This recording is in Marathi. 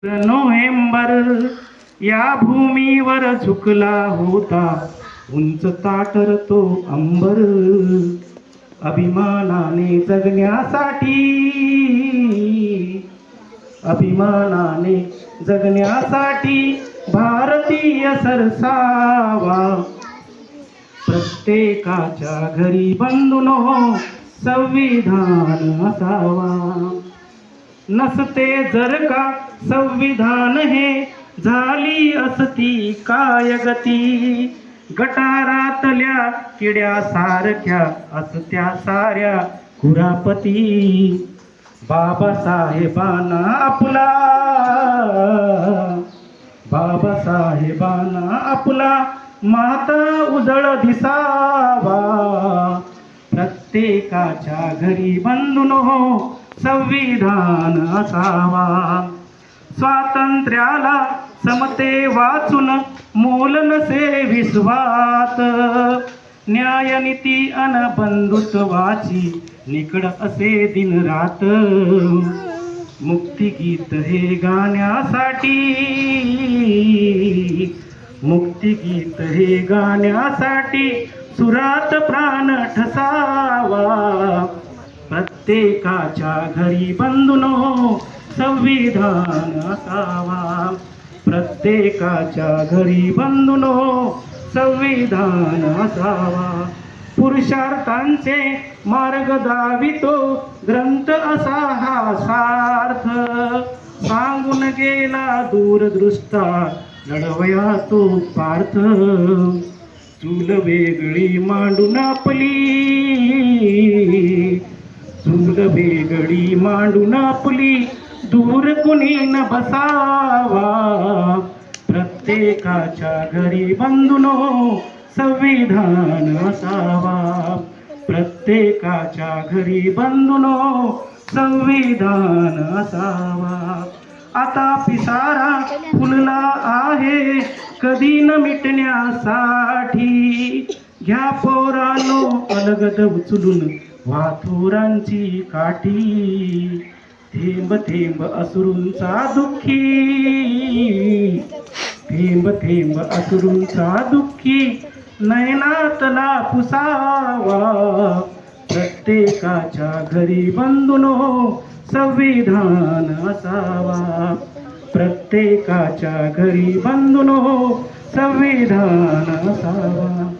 नोव्हेंबर या भूमीवर झुकला होता उंच ताटर तो अंबर. अभिमानाने जगण्यासाठी अभिमानाने जगण्यासाठी भारतीय सरसावा. प्रत्येकाच्या घरी बंधूनो संविधान असावा. नसते जर का संविधान हे झाली असती काय गती. गटारातल्या किड्यासारख्या असत्या साऱ्या कुरापती. बाबासाहेबांना आपला माता उजळ दिसावा. प्रत्येकाच्या घरी बंधूनो संविधान असावा. स्वातंत्र्याला समते वाचून मोल नसे विश्वात. न्यायनीती अन बंधुत्वाची निकड असे दिन रात. मुक्तिगीत हे गाण्यासाठी मुक्तिगीत हे गाण्यासाठी सुरात प्राण ठसावा. प्रत्येकाच्या घरी बंधूनो संविधान असावा. प्रत्येकाच्या घरी बंधूनो संविधान असावा. पुरुषार्थांचे मार्ग दावितो ग्रंथ असा हा सार्थ. सांगून गेला दूरदृष्टा लढवया तो पार्थ. चूल वेगळी मांडून आपली चूल वेगळी मांडून आपली दूर कुणी न बसावा. प्रत्येकाच्या घरी बंधूनो संविधान असावा. प्रत्येकाच्या घरी बंधूनो संविधान असावा. आता पिसारा फुलला आहे कधी न मिटण्यासाठी. घ्या पोरानो अलगद उचलून वाथुरांची काठी. थेंब थेंब असुरूंचा दुःखी थेंब थेंब असुरूंचा दुःखी नयनातला पुसावा. प्रत्येकाच्या घरी बंधूनो संविधान असावा. प्रत्येकाच्या घरी बंधूनो संविधान असावा.